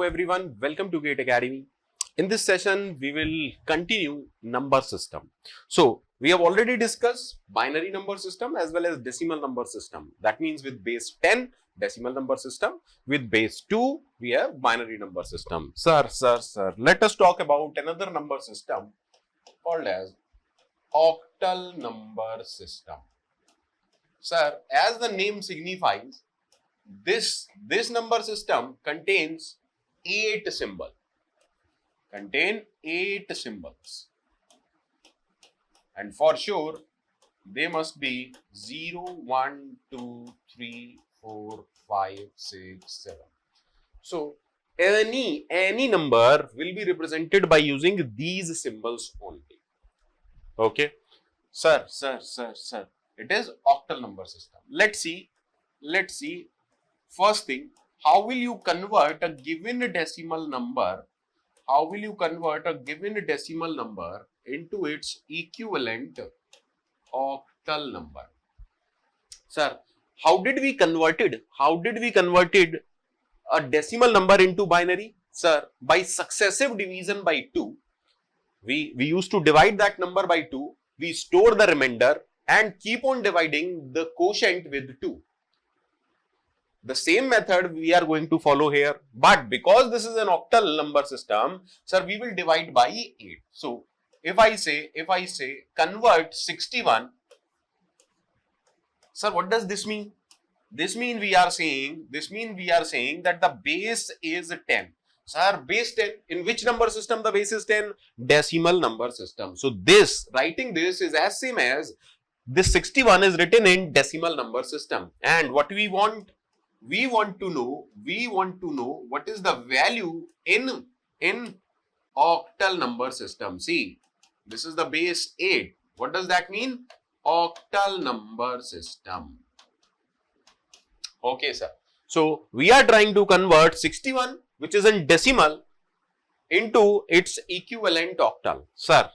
everyone, welcome to Gate Academy. In this session, we will continue number system. So, we have already discussed binary number system as well as decimal number system. That means with base 10, decimal number system. With base 2, we have binary number system. Sir, let us talk about another number system called as octal number system. Sir, as the name signifies, this number system contains 8 symbols. And for sure, they must be 0, 1, 2, 3, 4, 5, 6, 7. So, any number will be represented by using these symbols only. Okay. Sir. It is octal number system. Let's see. First thing, how will you convert a given decimal number? How will you convert a given decimal number into its equivalent octal number? Sir, how did we convert it? A decimal number into binary? Sir, by successive division by 2. We used to divide that number by 2. We store the remainder and keep on dividing the quotient with 2. The same method we are going to follow here, but because this is an octal number system, sir, we will divide by 8. So, if I say convert 61, sir, what does this mean? This means we are saying that the base is 10. Sir, base 10, in which number system the base is 10? Decimal number system. So, writing this is as same as this 61 is written in decimal number system. And what we want? We want to know what is the value in octal number system. See, this is the base 8. What does that mean? Octal number system. Okay, sir. So, we are trying to convert 61, which is in decimal, into its equivalent octal. Sir,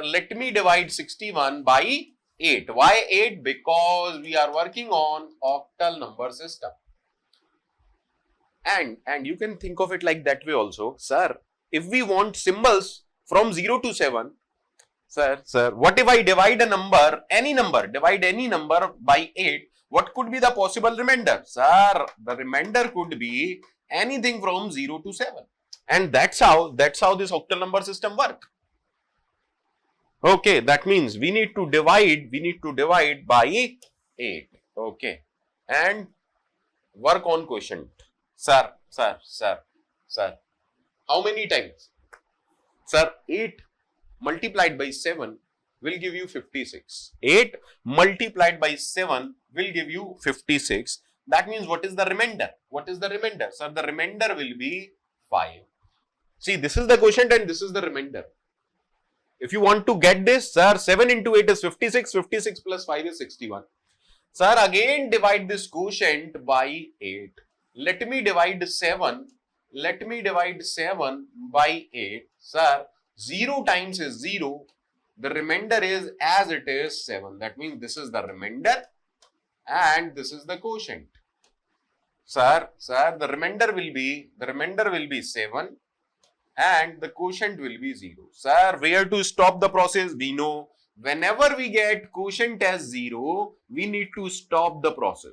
let me divide 61 by 8. Why 8? Because we are working on octal number system. And you can think of it like that way also. Sir, if we want symbols from 0 to 7, sir, what if I divide any number by 8, what could be the possible remainder? Sir, the remainder could be anything from 0 to 7. And that's how this octal number system works. Okay, that means we need to divide by 8. Okay, and work on quotient. Sir, how many times? Sir, 8 multiplied by 7 will give you 56. 8 multiplied by 7 will give you 56. That means what is the remainder? Sir, the remainder will be 5. See, this is the quotient and this is the remainder. If you want to get this, sir, 7 into 8 is 56. 56 plus 5 is 61. Sir, again divide this quotient by 8. Let me divide 7 by 8. Sir, 0 times is 0. The remainder is as it is 7. That means this is the remainder and this is the quotient. Sir, the remainder will be 7. And the quotient will be 0. Sir, where to stop the process? We know whenever we get quotient as 0, we need to stop the process.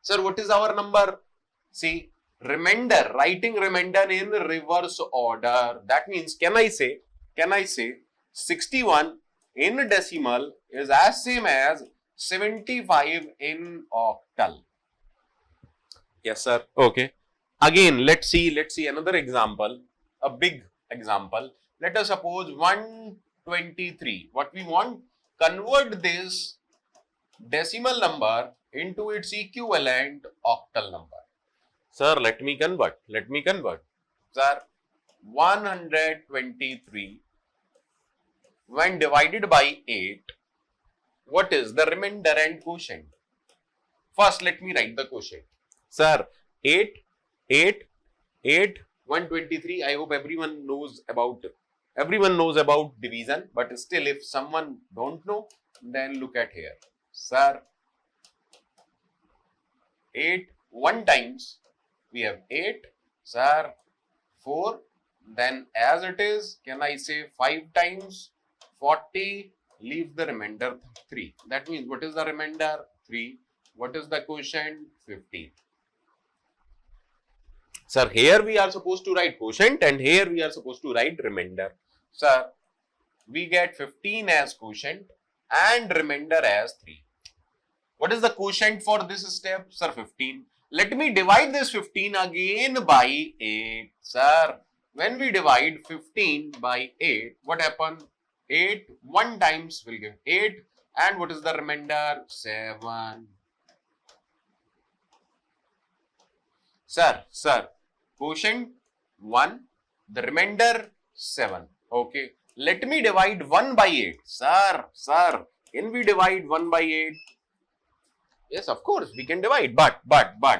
Sir, what is our number? See, remainder, writing remainder in reverse order. That means, can I say 61 in decimal is as same as 75 in octal. Yes, sir. Okay. Again, let's see another example, a big example. Let us suppose 123. What we want? Convert this decimal number into its equivalent octal number. Sir, let me convert. Sir, 123 when divided by 8, what is the remainder and quotient? First, let me write the quotient. Sir, 8, 123. I hope everyone knows about division, but still if someone don't know, then look at here. Sir, 8 1 times we have 8, sir, 4, then as it is, can I say 5 times 40, leave the remainder 3. That means what is the remainder? 3. What is the quotient? 15. Sir, here we are supposed to write quotient and here we are supposed to write remainder. Sir, we get 15 as quotient and remainder as 3. What is the quotient for this step? Sir, 15. Let me divide this 15 again by 8. Sir, when we divide 15 by 8, what happens? 8, 1 times will give 8. And what is the remainder? 7. Sir, quotient 1, the remainder 7. Okay. Let me divide 1 by 8. Sir, can we divide 1 by 8? Yes, of course, we can divide. But,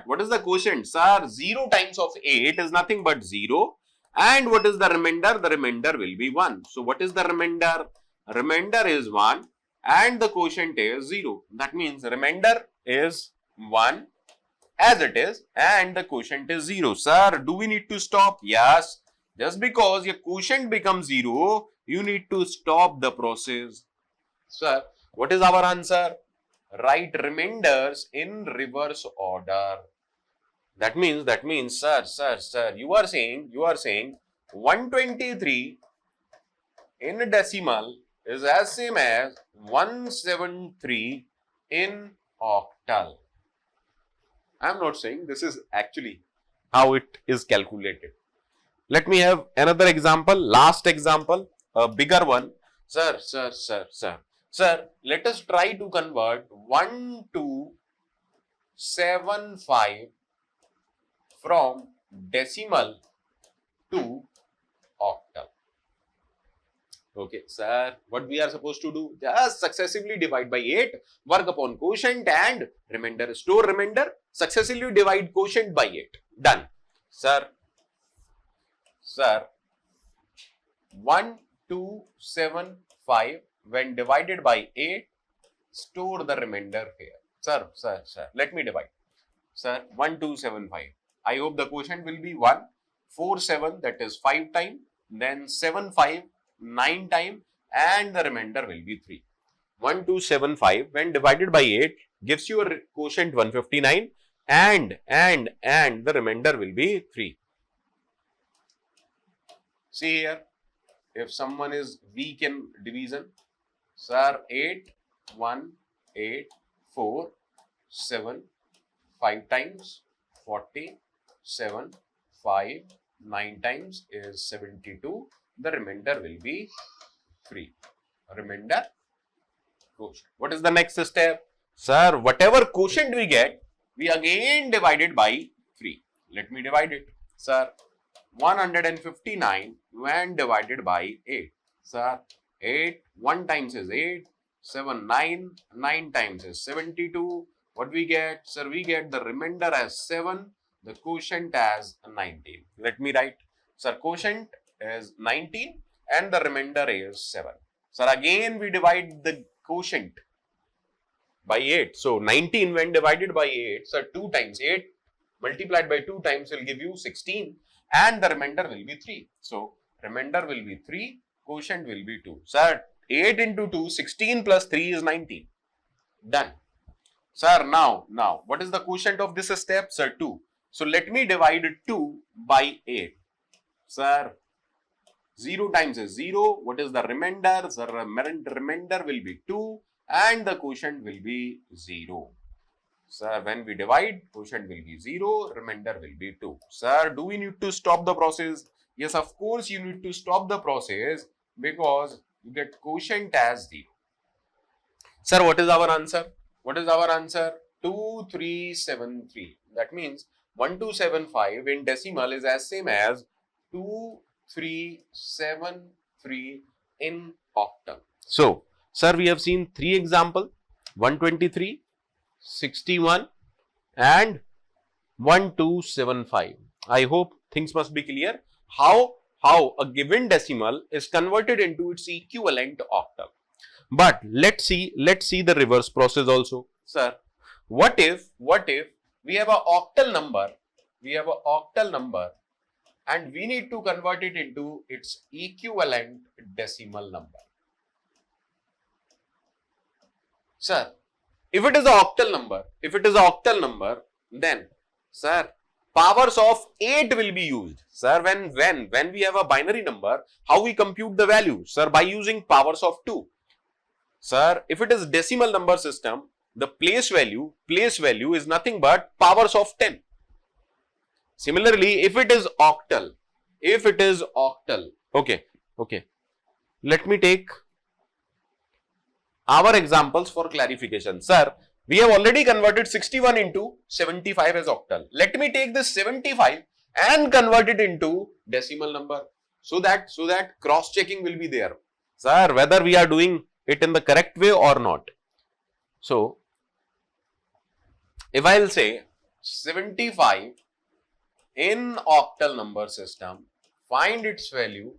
what is the quotient? Sir, 0 times of 8 is nothing but 0. And what is the remainder? The remainder will be 1. So, what is the remainder? Remainder is 1 and the quotient is 0. That means remainder is 1 as it is and the quotient is 0. Sir, do we need to stop? Yes. Just because your quotient becomes 0, you need to stop the process. Sir, what is our answer? Write remainders in reverse order. That means, sir, you are saying 123 in decimal is as same as 173 in octal. I am not saying this is actually how it is calculated. Let me have another example, last example, a bigger one. Sir, let us try to convert 1275 from decimal to octal. Okay, sir, what we are supposed to do? Just successively divide by 8, work upon quotient and remainder, store remainder, successively divide quotient by 8. Done. Sir, 1275 when divided by 8, store the remainder here. Sir, let me divide. Sir, 1275. I hope the quotient will be 1, 4, 7, that is 5 times, then 7, 5, 9 times, and the remainder will be 3. 1275 when divided by 8 gives you a quotient 159 and the remainder will be 3. See here, if someone is weak in division, sir, 8, 1, 8, 4, 7, 5 times, 40, 7, 5, 9 times is 72. The remainder will be 3. Remainder quotient. What is the next step? Sir, whatever quotient we get, we again divide it by 3. Let me divide it. Sir, 159 when divided by 8. Sir, 8, 1 times is 8, 7, 9, 9 times is 72. What we get? Sir, we get the remainder as 7, the quotient as 19. Let me write. Sir, quotient is 19 and the remainder is 7. Sir, again we divide the quotient by 8. So, 19 when divided by 8, sir, 2 times 8 multiplied by 2 times will give you 16 and the remainder will be 3. So, remainder will be 3, quotient will be 2. Sir, 8 into 2, 16 plus 3 is 19. Done. Sir, now, what is the quotient of this step? Sir, 2. So, let me divide 2 by 8. Sir, 0 times is 0. What is the remainder? Sir, remainder will be 2 and the quotient will be 0. Sir, when we divide, quotient will be 0, remainder will be 2. Sir, do we need to stop the process? Yes, of course you need to stop the process because you get quotient as 0. Sir, what is our answer? What is our answer? 2373. That means 1275 in decimal is as same as 2373 in octal. So, sir, we have seen 3 examples, 123, 61 and 1275. I hope things must be clear. How a given decimal is converted into its equivalent octal. But let's see the reverse process also. Sir, what if we have a octal number, and we need to convert it into its equivalent decimal number. Sir, if it is an octal number, then, sir, powers of 8 will be used. Sir, when we have a binary number, how we compute the value? Sir, by using powers of 2. Sir, if it is decimal number system, the place value is nothing but powers of 10. Similarly, if it is octal, okay, let me take our examples for clarification. Sir, we have already converted 61 into 75 as octal. Let me take this 75 and convert it into decimal number, so that cross checking will be there, sir, whether we are doing it in the correct way or not. So, if I will say 75 in octal number system, find its value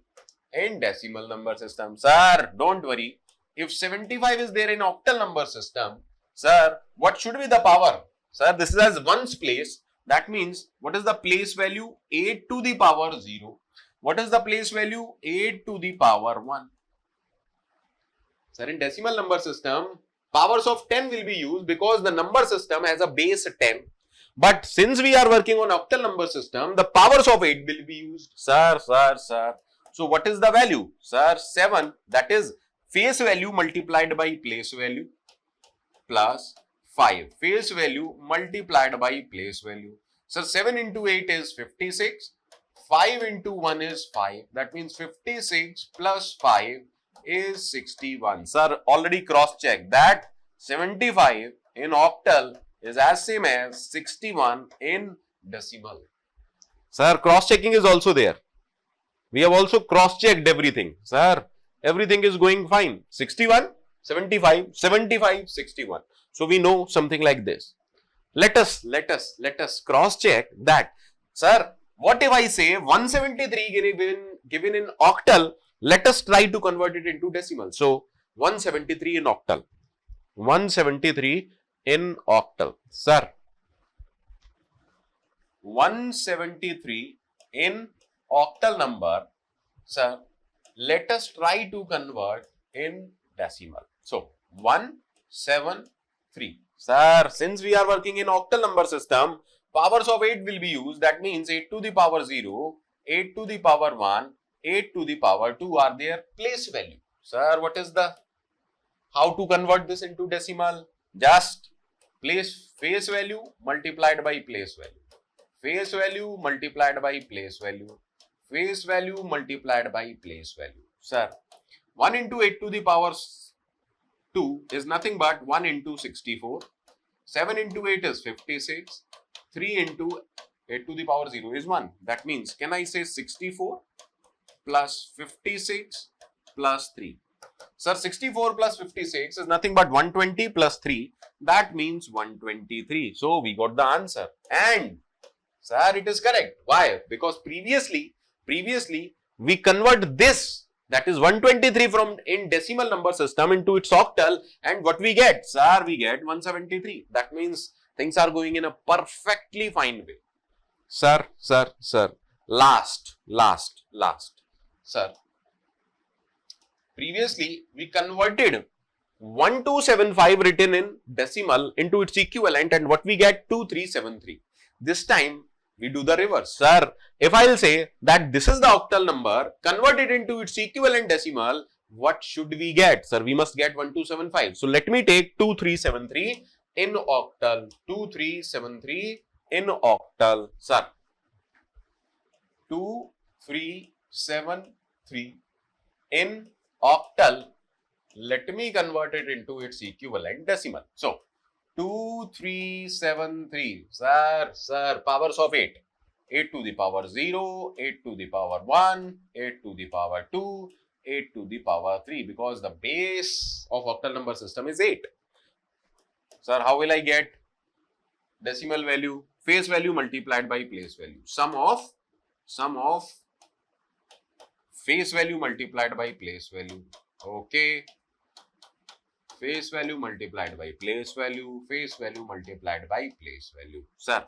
in decimal number system. Sir, don't worry. If 75 is there in octal number system, sir, what should be the power? Sir, this is as ones place. That means, what is the place value? 8 to the power 0. What is the place value? 8 to the power 1. Sir, in decimal number system, powers of 10 will be used because the number system has a base 10. But since we are working on octal number system, the powers of 8 will be used. Sir. So, what is the value? Sir, 7, that is face value multiplied by place value plus 5. Face value multiplied by place value. So, 7 into 8 is 56. 5 into 1 is 5. That means 56 plus 5 is 61. Sir, already cross-checked that 75 in octal is as same as 61 in decimal. Sir, cross-checking is also there. We have also cross-checked everything. Sir, everything is going fine. 61, 75, 75, 61. So, we know something like this. Let us cross-check that. Sir, what if I say 173 given in octal? Let us try to convert it into decimal. So, 173 in octal. 173 in octal. Sir, 173 in octal number. Sir, let us try to convert in decimal. So, 173. Sir, since we are working in octal number system, powers of 8 will be used. That means 8 to the power 0, 8 to the power 1, 8 to the power 2 are their place value. Sir, what is the, how to convert this into decimal? Just face value multiplied by place value. Face value multiplied by place value. Face value multiplied by place value. Sir, 1 into 8 to the power 2 is nothing but 1 into 64. 7 into 8 is 56. 3 into 8 to the power 0 is 1. That means, can I say 64 plus 56 plus 3? Sir, 64 plus 56 is nothing but 120 plus 3. That means 123. So, we got the answer. And, sir, it is correct. Why? Because previously we convert this, that is 123 from in decimal number system into its octal, and what we get? Sir, we get 173. That means things are going in a perfectly fine way. Sir. Last. Sir, previously we converted 1275 written in decimal into its equivalent, and what we get? 2373. This time we do the reverse. Sir, if I will say that this is the octal number, convert it into its equivalent decimal, what should we get? Sir, we must get 1275. So, let me take 2373 in octal. 2373 in octal. Sir, 2373 in octal. Let me convert it into its equivalent decimal. So, 2373, sir, powers of 8. 8 to the power 0, 8 to the power 1, 8 to the power 2, 8 to the power 3, because the base of octal number system is 8. Sir, how will I get decimal value? Face value multiplied by place value. Sum of face value multiplied by place value. Okay. face value multiplied by place value, face value multiplied by place value. Sir,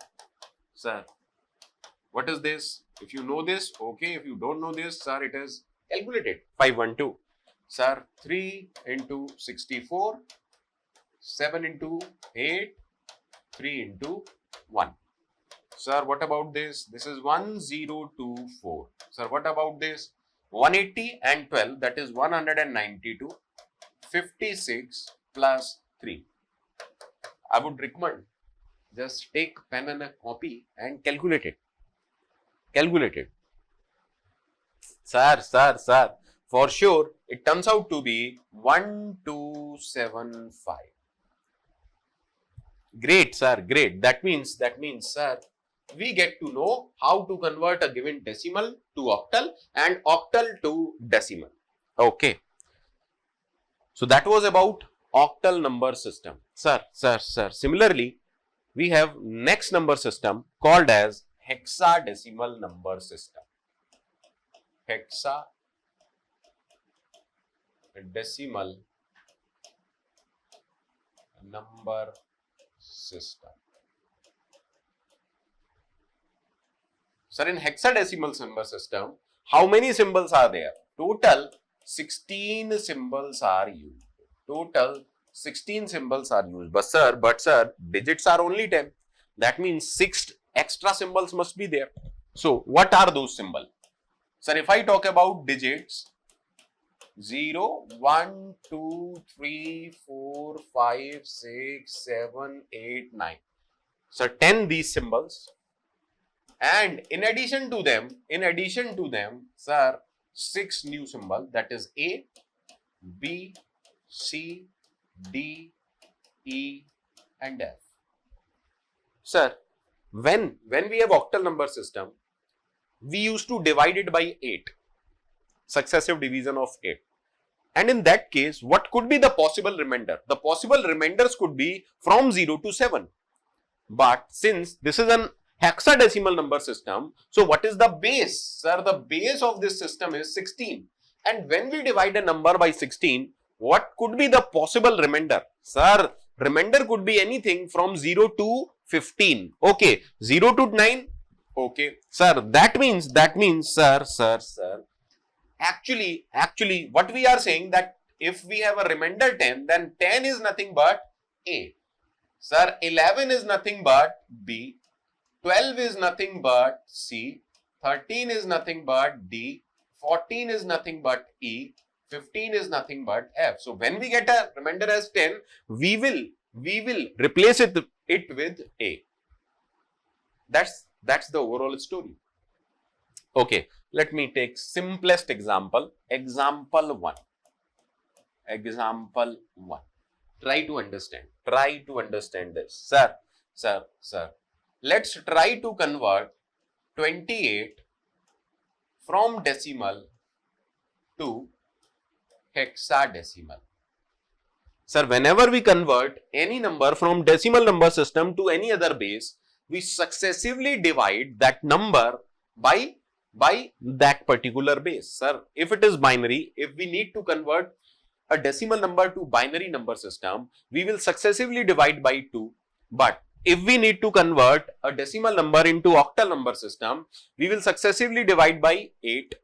what is this? If you know this, okay. If you don't know this, sir, it is calculated. 512. Sir, 3 into 64, 7 into 8, 3 into 1. Sir, what about this? This is 1024. Sir, what about this? 180 and 12, that is 192. 56 plus 3. I would recommend just take pen and a copy and calculate it. Calculate it. Sir. For sure, it turns out to be 1275. Great, sir. Great. That means, sir, we get to know how to convert a given decimal to octal and octal to decimal. Okay. So that was about octal number system. Sir. Similarly, we have next number system called as hexadecimal number system. Hexadecimal number system. Sir, in hexadecimal number system, how many symbols are there? Total 16 symbols are used. Total 16 symbols are used. But sir, digits are only 10. That means 6 extra symbols must be there. So, what are those symbols? Sir, if I talk about digits, 0, 1, 2, 3, 4, 5, 6, 7, 8, 9. So, 10 these symbols. And in addition to them, sir, 6 new symbols, that is A, B, C, D, E and F. Sir, when we have octal number system, we used to divide it by 8, successive division of 8. And in that case, what could be the possible remainder? The possible remainders could be from 0 to 7. But since this is an hexadecimal number system, so what is the base? Sir, the base of this system is 16. And when we divide a number by 16, what could be the possible remainder? Sir, remainder could be anything from 0 to 15. Okay, 0 to 9. Okay, sir, that means, sir, actually, what we are saying that if we have a remainder 10, then 10 is nothing but A. Sir, 11 is nothing but B. 12 is nothing but C. 13 is nothing but D. 14 is nothing but E. 15 is nothing but F. So when we get a remainder as 10, we will replace it with A. That's the overall story. Okay, let me take simplest example. Example 1. Try to understand this. Sir. Let's try to convert 28 from decimal to hexadecimal. Sir, whenever we convert any number from decimal number system to any other base, we successively divide that number by that particular base. Sir, if it is binary, if we need to convert a decimal number to binary number system, we will successively divide by 2. But if we need to convert a decimal number into octal number system, we will successively divide by 8.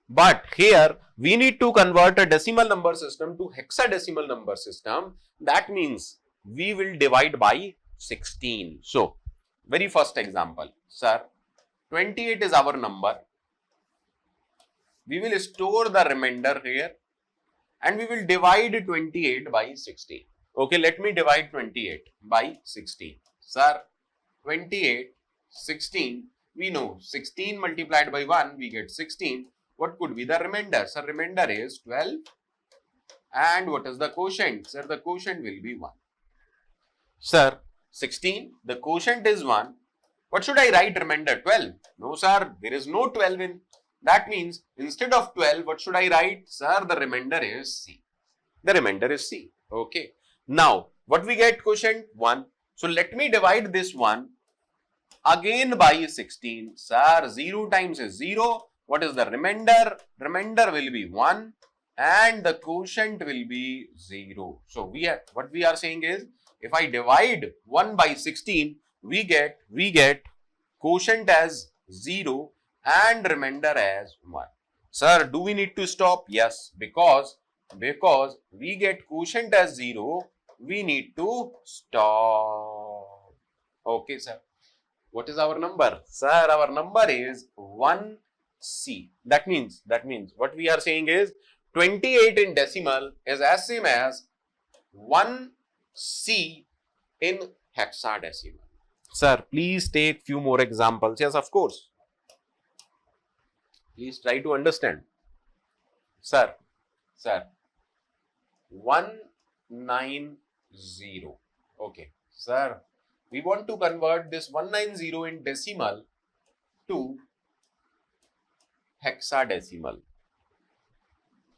But here we need to convert a decimal number system to hexadecimal number system. That means we will divide by 16. So, very first example, sir, 28 is our number. We will store the remainder here and we will divide 28 by 16. Okay, let me divide 28 by 16. Sir, 28, 16, we know 16 multiplied by 1, we get 16. What could be the remainder? Sir, remainder is 12. And what is the quotient? Sir, the quotient will be 1. Sir, 16, the quotient is 1. What should I write remainder? 12. No, sir, there is no 12 in. That means instead of 12, what should I write? Sir, the remainder is C. The remainder is C. Okay. Now, what we get quotient? 1. So, let me divide this 1 again by 16. Sir, 0 times is 0. What is the remainder? Remainder will be 1. and the quotient will be 0. So what we are saying is, if I divide 1 by 16, we get quotient as 0 and remainder as 1. Sir, do we need to stop? Yes, because we get quotient as 0, we need to stop. Okay, sir. What is our number? Sir, our number is 1C. That means what we are saying is 28 in decimal is as same as 1C in hexadecimal. Sir, please take few more examples. Yes, of course. Please try to understand. Sir, 190. Okay. Sir, we want to convert this 190 in decimal to hexadecimal.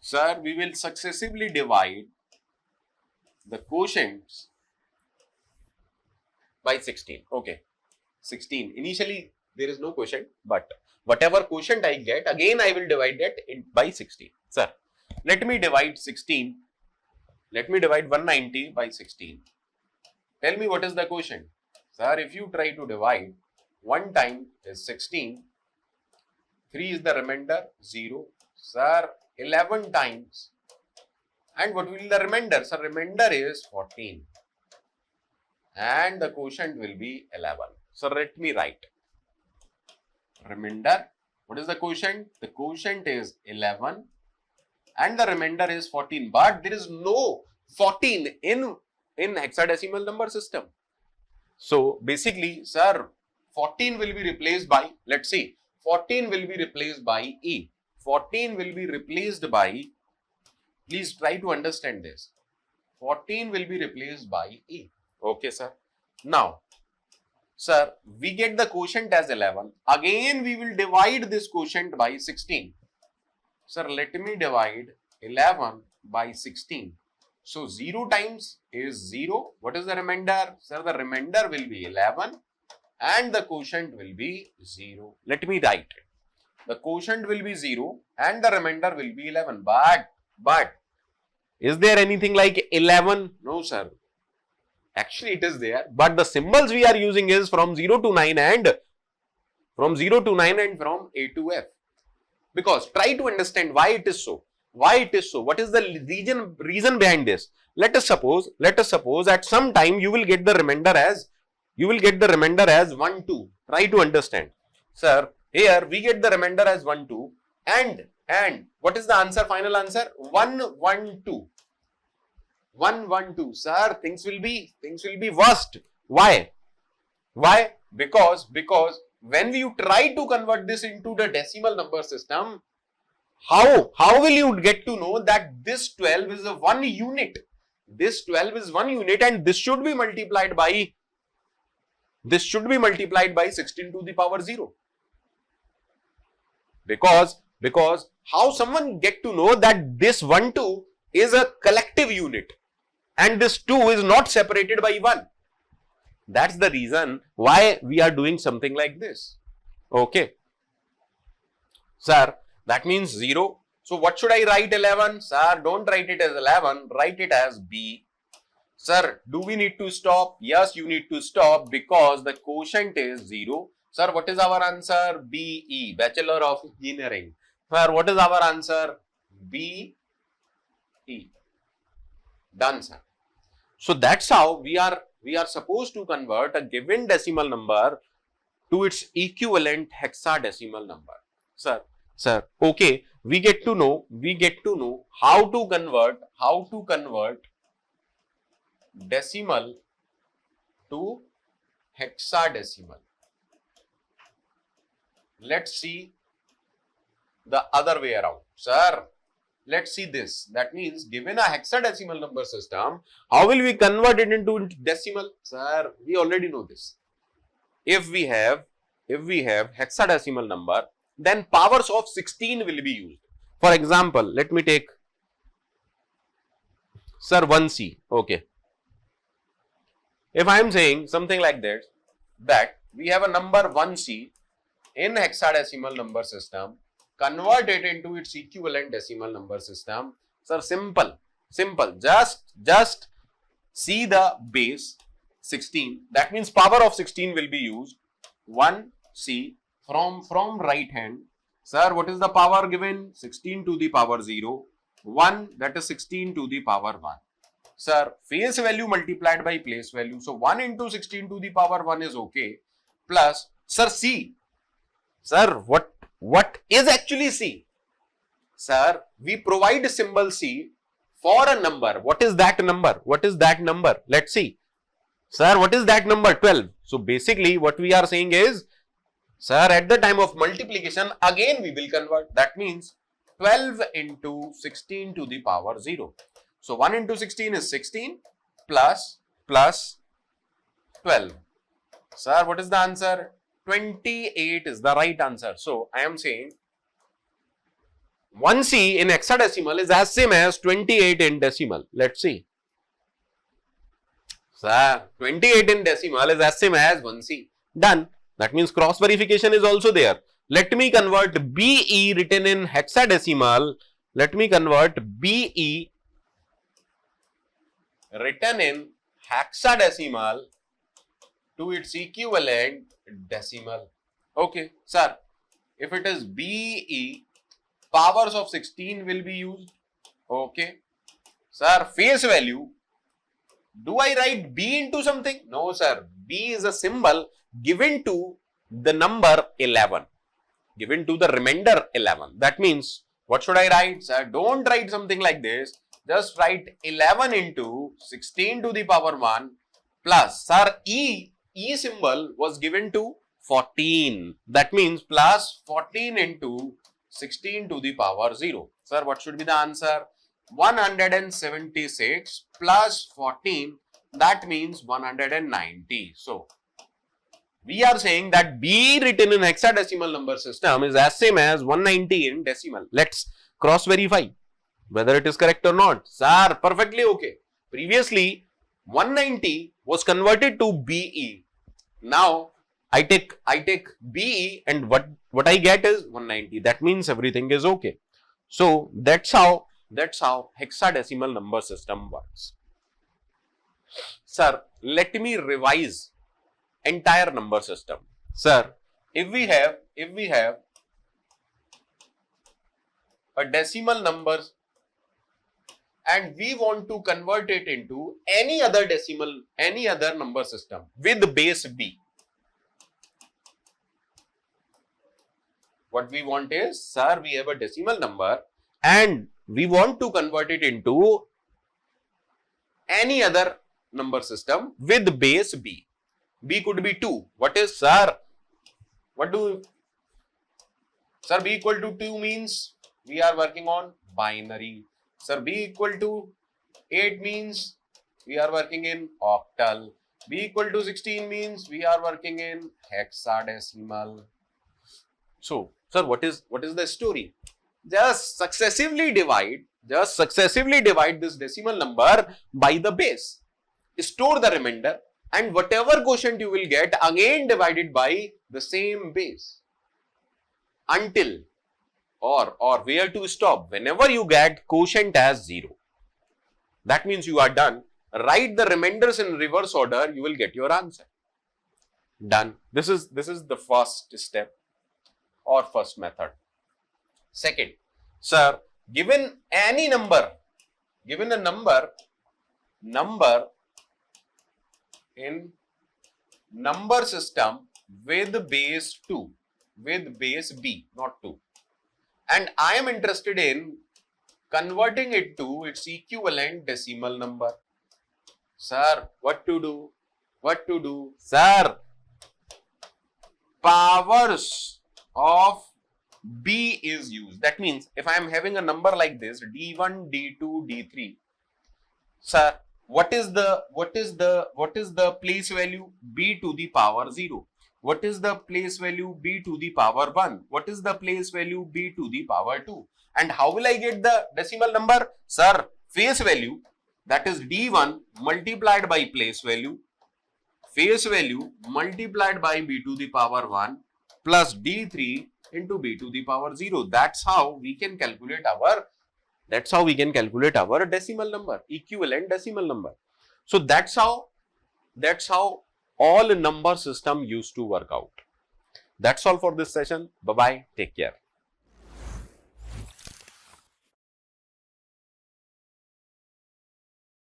Sir, we will successively divide the quotients by 16. Okay. 16. Initially, there is no quotient, but whatever quotient I get, again I will divide that by 16. Sir, let me divide 16. Let me divide 190 by 16. Tell me what is the quotient. Sir, if you try to divide, 1 time is 16, 3 is the remainder, 0. Sir, 11 times. And what will be the remainder? Sir, remainder is 14. And the quotient will be 11. So, let me write. Remainder. What is the quotient? The quotient is 11. And the remainder is 14. But there is no 14 in hexadecimal number system. So, basically, sir, 14 will be replaced by, let's see, 14 will be replaced by E. 14 will be replaced by, please try to understand this. 14 will be replaced by E. Okay, sir. Now, sir, we get the quotient as 11. Again, we will divide this quotient by 16. Sir, let me divide 11 by 16. So, 0 times is 0. What is the remainder? Sir, the remainder will be 11 and the quotient will be 0. Let me write it. The quotient will be 0 and the remainder will be 11. But, is there anything like 11? No, sir. Actually, it is there. But the symbols we are using is from 0 to 9 and from from A to F. Because try to understand why it is so. Why it is so? What is the reason behind this? Let us suppose at some time you will get the remainder as 1, 2. Try to understand. Sir, here we get the remainder as 1, 2 and what is the answer? Final answer? 1, 1, 2. 1, 1, 2. Sir, things will be worst. Why? Because when you try to convert this into the decimal number system, how will you get to know that this 12 is a 1 unit? This 12 is 1 unit and this should be multiplied by 16 to the power 0. Because how someone get to know that this 1, 2 is a collective unit and this 2 is not separated by 1? That's the reason why we are doing something like this. Okay. Sir, that means 0. So, what should I write 11? Sir, don't write it as 11. Write it as B. Sir, do we need to stop? Yes, you need to stop because the quotient is 0. Sir, what is our answer? BE, Bachelor of Engineering. Sir, what is our answer? BE. Done, sir. So, that's how we are supposed to convert a given decimal number to its equivalent hexadecimal number. Sir, okay, we get to know how to convert decimal to hexadecimal. Let's see the other way around. Sir, let's see this. That means given a hexadecimal number system, how will we convert it into decimal? Sir, we already know this. If we have hexadecimal number, then powers of 16 will be used. For example, let me take, sir, 1C. Okay. If I am saying something like that we have a number 1C in hexadecimal number system, convert it into its equivalent decimal number system, Sir, simple. Just see the base 16. That means power of 16 will be used. 1c from right hand. Sir, what is the power given? 16 to the power 0. 1, that is 16 to the power 1. Sir, face value multiplied by place value. So 1 into 16 to the power 1 is okay. Plus, sir, C. Sir, what is actually C? Sir, we provide symbol C for a number. What is that number? What is that number? Let's see. Sir, what is that number? 12. So basically what we are saying is, sir, at the time of multiplication, again we will convert. That means 12 into 16 to the power 0. So 1 into 16 is 16 plus 12. Sir, what is the answer? 28 is the right answer. So I am saying 1C in hexadecimal is as same as 28 in decimal. Let's see. Sir, 28 in decimal is as same as 1C. Done. That means cross verification is also there. Let me convert BE written in hexadecimal. Let me convert BE written in hexadecimal to its equivalent decimal. Okay, sir, if it is BE, powers of 16 will be used. Okay, sir, face value. Do I write B into something? No, sir. B is a symbol given to the number 11, given to the remainder 11. That means, what should I write? Sir, don't write something like this. Just write 11 into 16 to the power 1 plus, sir, E symbol was given to 14. That means plus 14 into 16 to the power 0. Sir, what should be the answer? 176 plus 14, that means 190. So, we are saying that B written in hexadecimal number system is as same as 190 in decimal. Let's cross verify whether it is correct or not. Sir, perfectly okay. Previously, 190 was converted to BE. Now, I take BE and what I get is 190. That means everything is okay. So, that's how hexadecimal number system works. Sir, let me revise entire number system. Sir, if we have a decimal number and we want to convert it into any other number system with base B, what we want is, sir, we have a decimal number and we want to convert it into any other number system with base B. B could be 2. What is, sir? Sir, B equal to 2 means we are working on binary. Sir, B equal to 8 means we are working in octal. B equal to 16 means we are working in hexadecimal. So, sir, what is the story? Just successively divide this decimal number by the base. Store the remainder and whatever quotient you will get, again divided by the same base until or where to stop. Whenever you get quotient as 0, that means you are done. Write the remainders in reverse order, you will get your answer. Done. This is the first step or first method. Second, sir, given any number, given a number in number system with base 2, with base B, not 2, and I am interested in converting it to its equivalent decimal number. Sir, what to do? What to do? Sir, powers of B is used. That means if I am having a number like this, D1, D2, D3, sir, what is the place value? B to the power 0. What is the place value? B to the power 1. What is the place value? B to the power 2. And how will I get the decimal number? Sir, face value, that is D1 multiplied by place value, face value multiplied by B to the power 1 plus D3 into B to the power 0. That's how we can calculate our That's how we can calculate our decimal number, equivalent decimal number. So that's how all number system used to work out. That's all for this session. Bye bye. Take care.